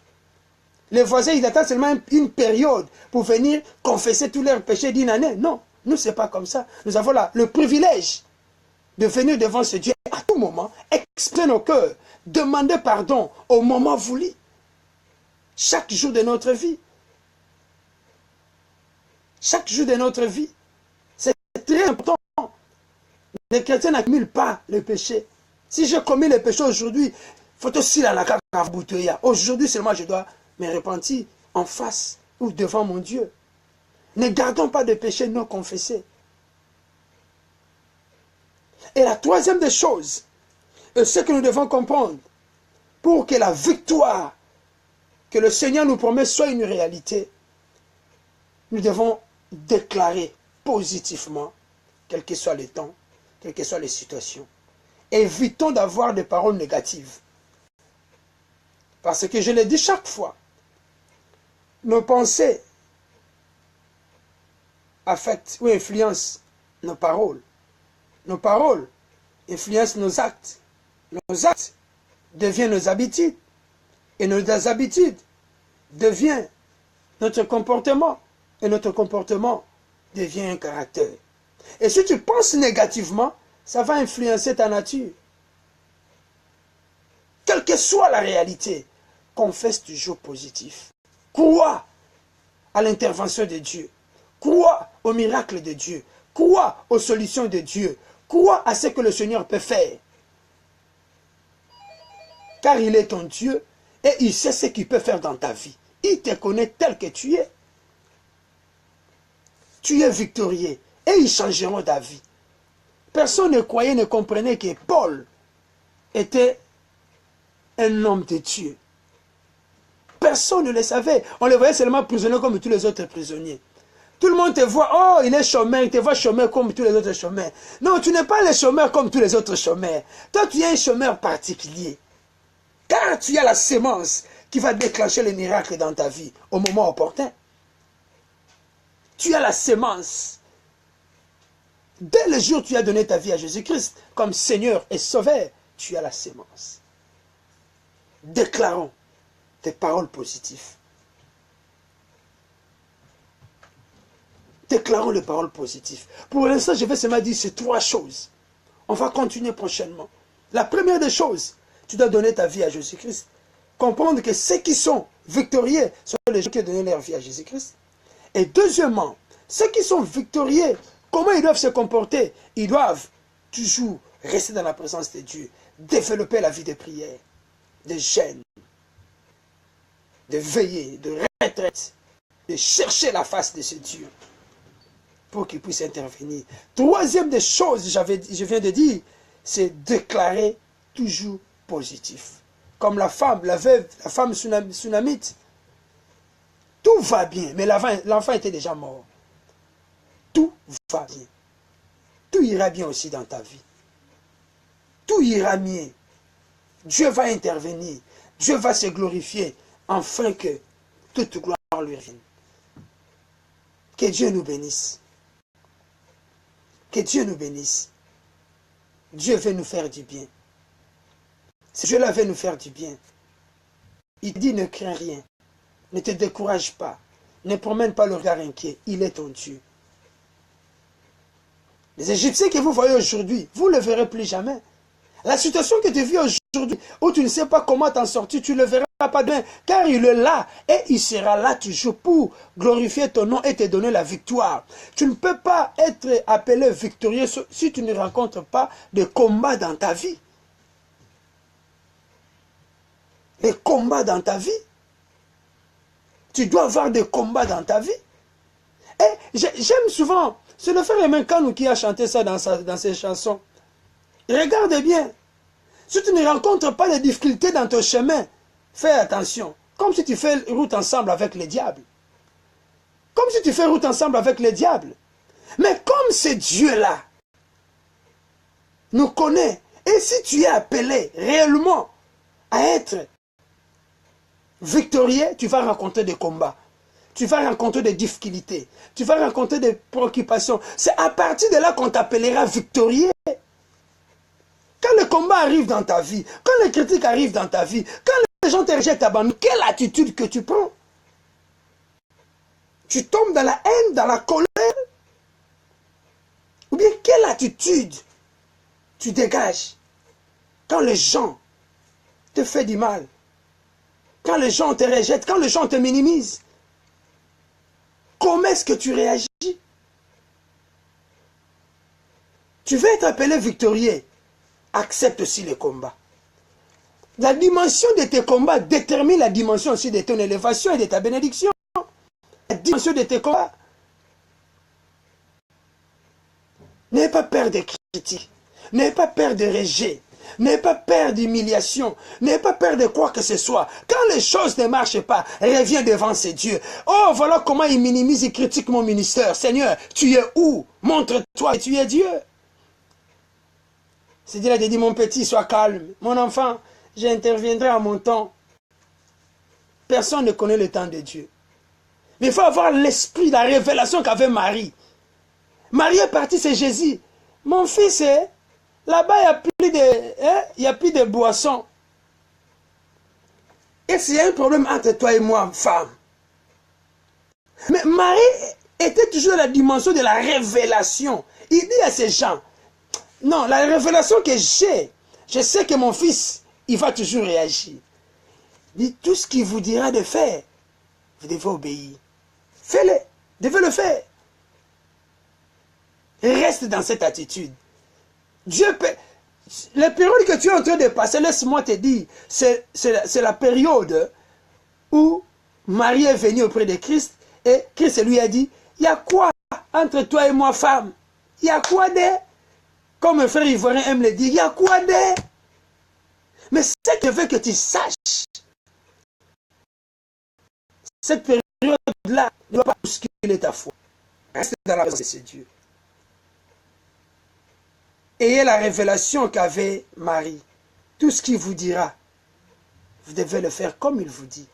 Les voisins, ils attendent seulement une période pour venir confesser tous leurs péchés d'une année. Non, nous, ce n'est pas comme ça. Nous avons le privilège de venir devant ce Dieu à tout moment, exprimer nos cœurs, demander pardon au moment voulu. Chaque jour de notre vie. Chaque jour de notre vie. C'est très important. Les chrétiens n'accumulent pas le péché. Si j'ai commis le péché aujourd'hui, il faut aussi la bouteille. Aujourd'hui seulement je dois me repentir en face ou devant mon Dieu. Ne gardons pas de péché non confessés. Et la troisième des choses, ce que nous devons comprendre, pour que la victoire que le Seigneur nous promet soit une réalité, nous devons déclarer positivement, quel que soit le temps, quelles que soient les situations. Évitons d'avoir des paroles négatives. Parce que je le dis chaque fois, nos pensées affectent ou influencent nos paroles. Nos paroles influencent nos actes. Nos actes deviennent nos habitudes. Et nos habitudes deviennent notre comportement. Et notre comportement devient un caractère. Et si tu penses négativement, ça va influencer ta nature. Quelle que soit la réalité, confesse toujours positif. Crois à l'intervention de Dieu. Crois au miracle de Dieu. Crois aux solutions de Dieu. Crois à ce que le Seigneur peut faire. Car il est ton Dieu et il sait ce qu'il peut faire dans ta vie. Il te connaît tel que tu es. Tu es victorieux et ils changeront ta vie. Personne ne croyait, ne comprenait que Paul était un homme de Dieu. Personne ne le savait. On le voyait seulement prisonnier comme tous les autres prisonniers. Tout le monde te voit, oh, il est chômeur, il te voit chômeur comme tous les autres chômeurs. Non, tu n'es pas le chômeur comme tous les autres chômeurs. Toi, tu es un chômeur particulier. Car tu as la sémence qui va déclencher les miracles dans ta vie au moment opportun. Tu as la sémence. Dès le jour où tu as donné ta vie à Jésus-Christ comme Seigneur et Sauveur, tu as la sémence. Déclarons des paroles positives. Déclarons les paroles positives. Pour l'instant, je vais seulement dire ces trois choses. On va continuer prochainement. La première des choses, tu dois donner ta vie à Jésus-Christ. Comprendre que ceux qui sont victorieux sont les gens qui ont donné leur vie à Jésus-Christ. Et deuxièmement, ceux qui sont victorieux, comment ils doivent se comporter? Ils doivent toujours rester dans la présence de Dieu, développer la vie de prière, de jeûne, de veiller, de retraite, de chercher la face de ce Dieu pour qu'il puisse intervenir. Troisième des choses, je viens de dire, c'est déclarer toujours positif. Comme la femme, la veuve, la femme sunamite. Tout va bien, mais l'enfant était déjà mort. Tout va bien. Tout ira bien aussi dans ta vie. Tout ira bien. Dieu va intervenir. Dieu va se glorifier afin que toute gloire lui revienne. Que Dieu nous bénisse. Que Dieu nous bénisse. Dieu veut nous faire du bien. Si Dieu veut nous faire du bien, il dit ne crains rien. Ne te décourage pas. Ne promène pas le regard inquiet. Il est ton Dieu. Les Égyptiens que vous voyez aujourd'hui, vous ne le verrez plus jamais. La situation que tu vis aujourd'hui, où tu ne sais pas comment t'en sortir, tu ne le verras pas demain, car il est là et il sera là toujours pour glorifier ton nom et te donner la victoire. Tu ne peux pas être appelé victorieux si tu ne rencontres pas de combats dans ta vie. Des combats dans ta vie. Tu dois avoir des combats dans ta vie. Et j'aime souvent, c'est le frère Aimé Kanou qui a chanté ça dans ses chansons. Regarde bien. Si tu ne rencontres pas de difficultés dans ton chemin, fais attention. Comme si tu fais route ensemble avec les diables. Comme si tu fais route ensemble avec les diables. Mais comme ce Dieu-là nous connaît, et si tu es appelé réellement à être victorieux, tu vas rencontrer des combats. Tu vas rencontrer des difficultés. Tu vas rencontrer des préoccupations. C'est à partir de là qu'on t'appellera victorieux. Quand le combat arrive dans ta vie, quand les critiques arrivent dans ta vie, quand les gens te rejettent, t'abandonnent, quelle attitude que tu prends? Tu tombes dans la haine, dans la colère? Ou bien quelle attitude tu dégages quand les gens te font du mal? Quand les gens te rejettent, quand les gens te minimisent? Comment est-ce que tu réagis? Tu veux être appelé victorieux. Accepte aussi les combats. La dimension de tes combats détermine la dimension aussi de ton élévation et de ta bénédiction. La dimension de tes combats. N'ayez pas peur des critiques. N'ayez pas peur de rejet. N'ayez pas peur d'humiliation. N'ayez pas peur de quoi que ce soit. Quand les choses ne marchent pas, reviens devant ces dieux. Oh, voilà comment il minimise, il critique mon ministère. Seigneur, tu es où? Montre-toi que tu es Dieu. C'est Dieu a dit, mon petit, sois calme. Mon enfant, j'interviendrai à mon temps. Personne ne connaît le temps de Dieu. Mais il faut avoir l'esprit, la révélation qu'avait Marie. Marie est partie, c'est Jésus. Mon fils, là-bas, il n'y a plus de boissons. Et s'il y a un problème entre toi et moi, femme. Mais Marie était toujours dans la dimension de la révélation. Il dit à ces gens, non, la révélation que j'ai, je sais que mon fils, il va toujours réagir. Il dit, tout ce qu'il vous dira de faire, vous devez obéir. Fais-le, vous devez le faire. Reste dans cette attitude. Dieu peut... La période que tu es en train de passer, laisse-moi te dire, c'est la période où Marie est venue auprès de Christ et Christ lui a dit, il y a quoi entre toi et moi, femme? Il y a quoi de... Comme un frère ivoirien aime le dire, il y a quoi de... Mais ce que je veux que tu saches, cette période-là ne va pas bousculer ta foi. Reste dans la présence de ce Dieu. Ayez la révélation qu'avait Marie. Tout ce qu'il vous dira, vous devez le faire comme il vous dit.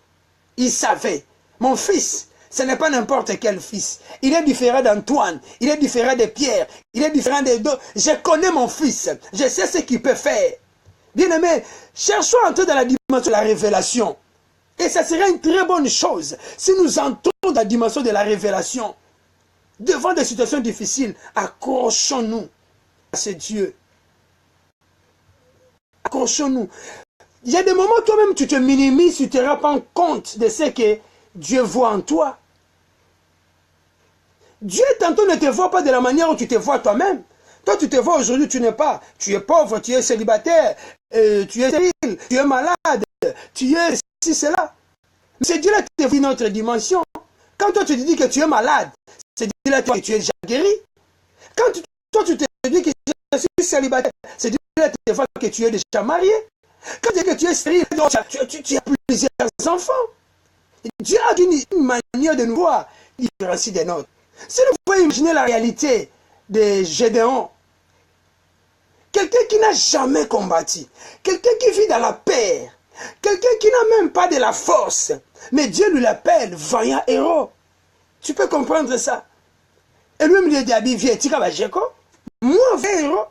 Il savait. Mon fils, ce n'est pas n'importe quel fils. Il est différent d'Antoine. Il est différent de Pierre. Il est différent des deux. Je connais mon fils. Je sais ce qu'il peut faire. Bien-aimé, cherchons à entrer dans la dimension de la révélation. Et ça serait une très bonne chose si nous entrons dans la dimension de la révélation. Devant des situations difficiles, accrochons-nous à ce Dieu. Accrochons-nous. Il y a des moments où toi-même tu te minimises, tu ne te rends pas compte de ce que Dieu voit en toi. Dieu tantôt ne te voit pas de la manière où tu te vois toi-même. Toi tu te vois aujourd'hui, tu n'es pas. Tu es pauvre, tu es célibataire, tu es stérile, tu es malade, tu es ceci, cela. Mais c'est Dieu là qui te voit une autre dimension. Quand toi tu te dis que tu es malade, c'est Dieu là que tu es déjà guéri. Quand toi tu te dis que je suis célibataire, c'est Dieu là qui te voit que tu es déjà marié. Quand tu dis que tu es stérile, tu as plusieurs enfants. Dieu a une manière de nous voir différenciée des nôtres. Si vous pouvez imaginer la réalité de Gédéon, quelqu'un qui n'a jamais combattu, quelqu'un qui vit dans la paix, quelqu'un qui n'a même pas de la force, mais Dieu lui l'appelle vaillant héros. Tu peux comprendre ça? Et lui me dit, viens, tu vas moi, vaillant héros.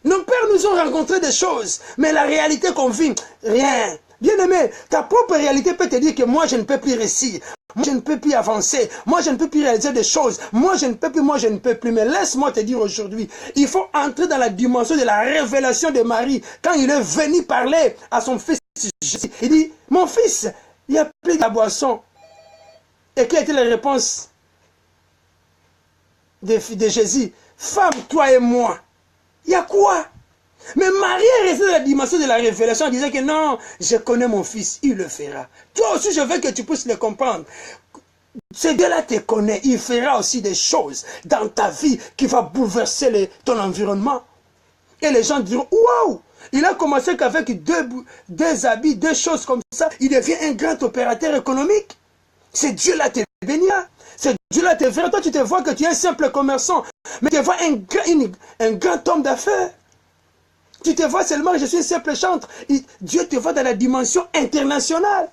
Nos pères nous ont rencontré des choses, mais la réalité qu'on vit, rien. Bien-aimé, ta propre réalité peut te dire que moi, je ne peux plus réussir. Moi, je ne peux plus avancer. Moi, je ne peux plus réaliser des choses. Moi, je ne peux plus, moi, je ne peux plus. Mais laisse-moi te dire aujourd'hui, il faut entrer dans la dimension de la révélation de Marie. Quand il est venu parler à son fils Jésus, il dit, mon fils, il n'y a plus de la boisson. Et quelle était la réponse de Jésus? Femme, toi et moi. Il y a quoi? Mais Marie est restée dans la dimension de la révélation en disant que non, je connais mon fils, il le fera. Toi aussi, je veux que tu puisses le comprendre. Ce Dieu-là te connaît, il fera aussi des choses dans ta vie qui va bouleverser ton environnement. Et les gens diront, waouh, il a commencé qu'avec deux habits, deux choses comme ça, il devient un grand opérateur économique. Ce Dieu-là te bénira. Ce Dieu-là te verra. Toi, tu te vois que tu es un simple commerçant, mais tu vois un grand homme d'affaires. Tu te vois seulement que je suis un simple chantre. Dieu te voit dans la dimension internationale.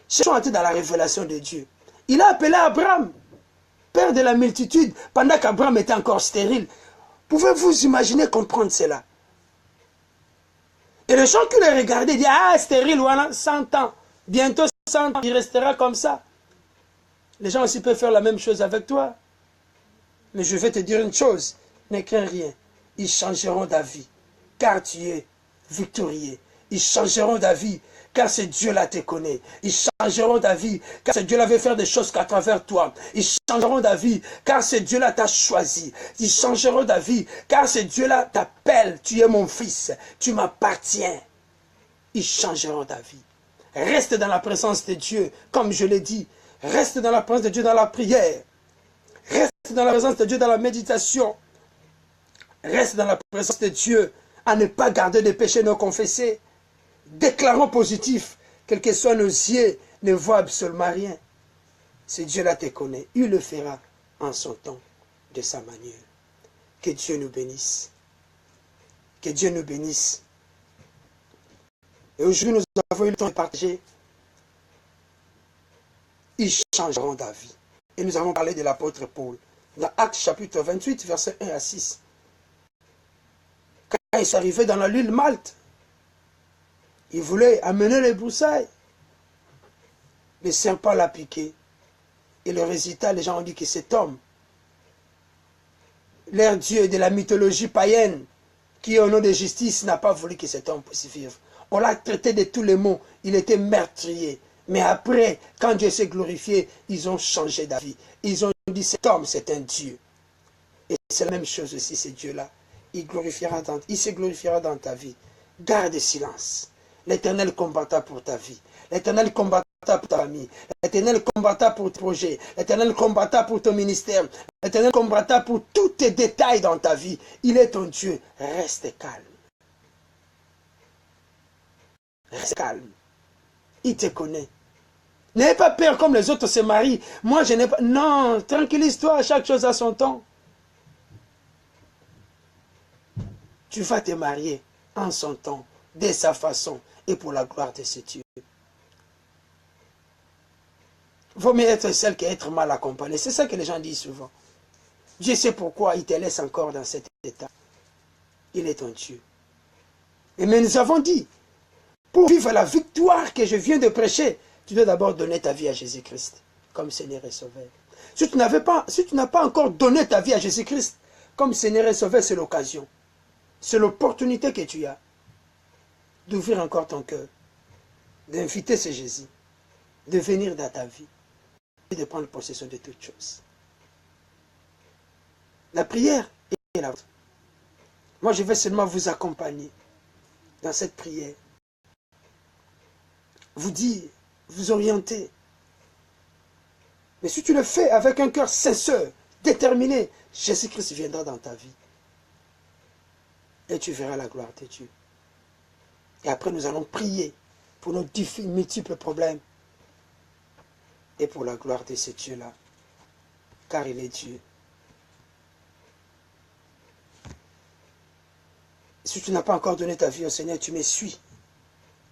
Cherchons à entrer dans la révélation de Dieu. Il a appelé Abraham, père de la multitude, pendant qu'Abraham était encore stérile. Pouvez-vous imaginer comprendre cela? Et les gens qui le regardaient disaient, ah, stérile, voilà, 100 ans. Bientôt 100 ans, il restera comme ça. Les gens aussi peuvent faire la même chose avec toi. Mais je vais te dire une chose, ne crains rien. Ils changeront d'avis, car tu es victorieux. Ils changeront d'avis, car ce Dieu-là te connaît. Ils changeront d'avis, car ce Dieu-là veut faire des choses qu'à travers toi. Ils changeront d'avis, car ce Dieu-là t'a choisi. Ils changeront d'avis, car ce Dieu-là t'appelle. Tu es mon fils, tu m'appartiens. Ils changeront d'avis. Reste dans la présence de Dieu, comme je l'ai dit. Reste dans la présence de Dieu dans la prière. Reste dans la présence de Dieu dans la méditation. Reste dans la présence de Dieu, à ne pas garder de péchés non confessés. Déclarons positif, quels que soient nos yeux, ne voient absolument rien. Si Dieu-là te connaît, il le fera en son temps, de sa manière. Que Dieu nous bénisse. Que Dieu nous bénisse. Et aujourd'hui, nous avons eu le temps de partager. Ils changeront d'avis. Et nous avons parlé de l'apôtre Paul. Dans Actes chapitre 28, versets 1 à 6. Quand il s'arrivait dans l'île Malte, il voulait amener les broussailles. Le serpent l'a piqué. Et le résultat, les gens ont dit que cet homme, leur Dieu de la mythologie païenne, qui au nom de justice n'a pas voulu que cet homme puisse vivre. On l'a traité de tous les maux. Il était meurtrier. Mais après, quand Dieu s'est glorifié, ils ont changé d'avis. Ils ont dit, cet homme, c'est un Dieu. Et c'est la même chose aussi, ce Dieu-là. Il se glorifiera dans ta vie. Garde silence. L'Éternel combattra pour ta vie. L'Éternel combattra pour ta famille. L'Éternel combattra pour tes projets. L'Éternel combattra pour ton ministère. L'Éternel combattra pour tous tes détails dans ta vie. Il est ton Dieu. Reste calme. Reste calme. Il te connaît. N'ayez pas peur comme les autres se marient. Moi, je n'ai pas... Non, tranquillise-toi, chaque chose a son temps. Tu vas te marier en son temps, de sa façon, et pour la gloire de ce Dieu. Vaut mieux être seul qu'être mal accompagné. C'est ça que les gens disent souvent. Dieu sait pourquoi il te laisse encore dans cet état. Il est ton Dieu. Et mais nous avons dit, pour vivre la victoire que je viens de prêcher, tu dois d'abord donner ta vie à Jésus-Christ comme Seigneur et Sauveur. Si tu n'as pas encore donné ta vie à Jésus-Christ comme Seigneur et Sauveur, c'est l'occasion. C'est l'opportunité que tu as d'ouvrir encore ton cœur, d'inviter ce Jésus, de venir dans ta vie et de prendre possession de toutes choses. La prière est là. Moi, je vais seulement vous accompagner dans cette prière. Vous dire, vous orienter. Mais si tu le fais avec un cœur sincère, déterminé, Jésus-Christ viendra dans ta vie. Et tu verras la gloire de Dieu. Et après, nous allons prier pour nos multiples problèmes. Et pour la gloire de ce Dieu-là. Car il est Dieu. Si tu n'as pas encore donné ta vie au Seigneur, tu me suis.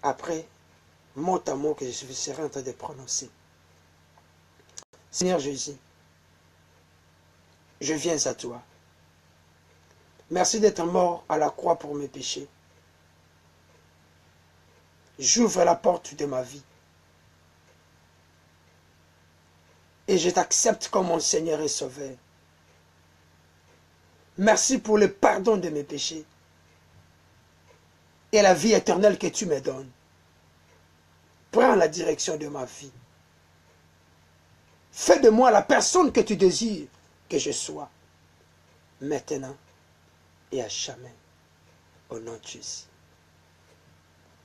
Après, mot à mot que je serai en train de prononcer. Seigneur Jésus, je viens à toi. Merci d'être mort à la croix pour mes péchés. J'ouvre la porte de ma vie. Et je t'accepte comme mon Seigneur et Sauveur. Merci pour le pardon de mes péchés. Et la vie éternelle que tu me donnes. Prends la direction de ma vie. Fais de moi la personne que tu désires que je sois. Maintenant et à jamais. Au nom de Jésus.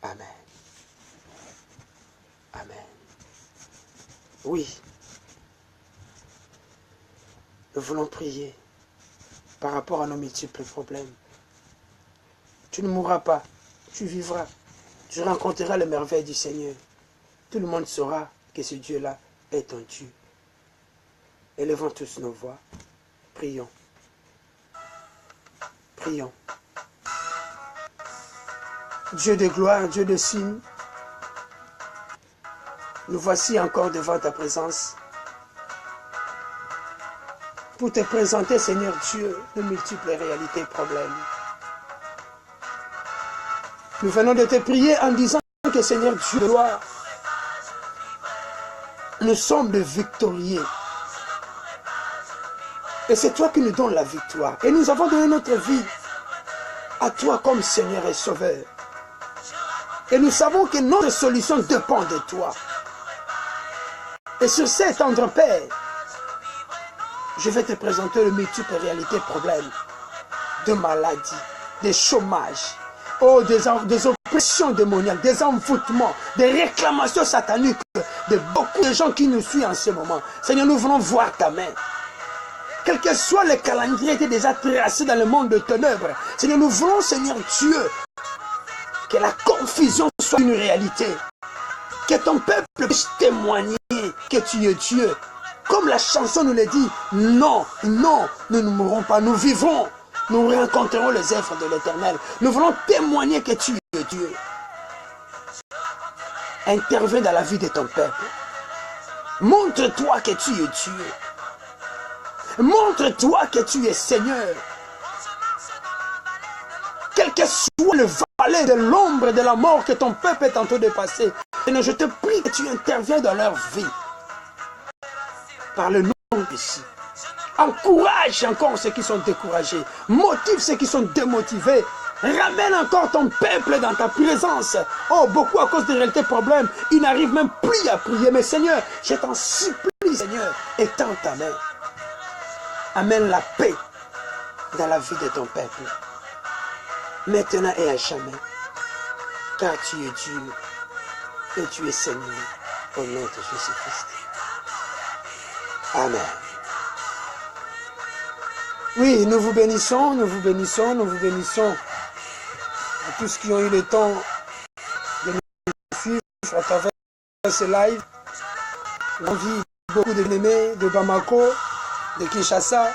Amen. Amen. Oui. Nous voulons prier par rapport à nos multiples problèmes. Tu ne mourras pas. Tu vivras. Tu rencontreras les merveilles du Seigneur. Tout le monde saura que ce Dieu-là est ton Dieu. Élevons tous nos voix. Prions. Prions. Dieu de gloire, Dieu de signes, nous voici encore devant ta présence pour te présenter, Seigneur Dieu, de multiples réalités et problèmes. Nous venons de te prier en disant que, Seigneur Dieu de gloire, nous sommes des victorieux. Et c'est toi qui nous donnes la victoire. Et nous avons donné notre vie à toi comme Seigneur et Sauveur. Et nous savons que notre solution dépend de toi. Et sur cette tendre Père, je vais te présenter les multiples réalités, problèmes de maladie, de chômage, oh, des oppressions démoniaques, des envoûtements, des réclamations sataniques de beaucoup de gens qui nous suivent en ce moment. Seigneur, nous voulons voir ta main. Quel que soit le calendrier était déjà tracé dans le monde de ténèbres. Seigneur, nous voulons, Seigneur Dieu, que la confusion soit une réalité. Que ton peuple puisse témoigner que tu es Dieu. Comme la chanson nous le dit, non, non, nous ne mourrons pas, nous vivrons. Nous rencontrerons les œuvres de l'Éternel. Nous voulons témoigner que tu es Dieu. Interviens dans la vie de ton peuple. Montre-toi que tu es Dieu. Montre-toi que tu es Seigneur. Quel que soit le valet de l'ombre de la mort que ton peuple est en train de passer, Seigneur, je te prie que tu interviens dans leur vie. Par le nom de Jésus. Encourage encore ceux qui sont découragés. Motive ceux qui sont démotivés. Ramène encore ton peuple dans ta présence. Oh, beaucoup à cause des réalités problèmes, ils n'arrivent même plus à prier. Mais Seigneur, je t'en supplie, Seigneur, étends ta main. Amène la paix dans la vie de ton peuple. Maintenant et à jamais. Car tu es Dieu et tu es Seigneur. Au nom de Jésus-Christ. Amen. Oui, nous vous bénissons, nous vous bénissons, nous vous bénissons. À tous ceux qui ont eu le temps de nous suivre à travers ce live. L'envie beaucoup de bien-aimés de Bamako, de Kinshasa,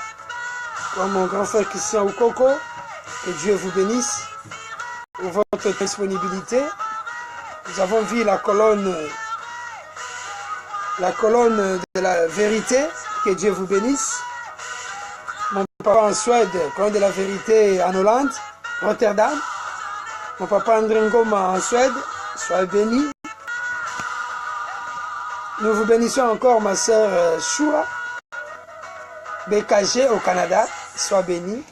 comme mon grand frère Christian Oukoko. Que Dieu vous bénisse pour votre disponibilité. Nous avons vu la colonne de la vérité. Que Dieu vous bénisse. Mon papa en Suède, colonne de la vérité en Hollande, Rotterdam. Mon papa André Ngoma en Suède, sois béni. Nous vous bénissons encore, ma sœur Shura, BKG au Canada, sois béni.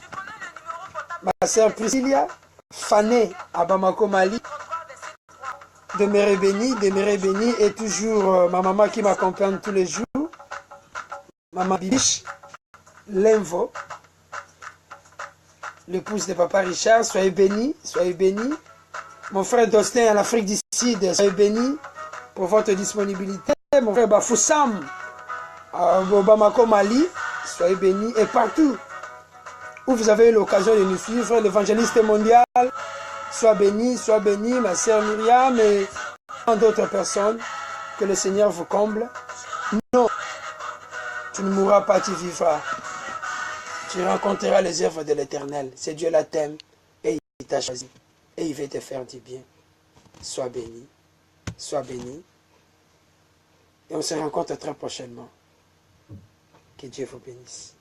Ma sœur Priscilla, Fané à Bamako, Mali, demeurez béni, et toujours ma maman qui m'accompagne tous les jours, maman Bibiche, Lenvo, l'épouse de papa Richard, soyez bénis, soyez bénis. Mon frère Dostin en Afrique du Sud, soyez bénis pour votre disponibilité. Mon frère Bafoussam à Bamako, Mali, soyez bénis. Et partout où vous avez eu l'occasion de nous suivre, l'évangéliste mondial, sois béni, ma sœur Myriam et d'autres personnes, que le Seigneur vous comble. Non, tu ne mourras pas, tu vivras. Tu rencontreras les œuvres de l'Éternel. C'est Dieu la t'aime et il t'a choisi. Et il veut te faire du bien. Sois béni. Sois béni. Et on se rencontre très prochainement. Que Dieu vous bénisse.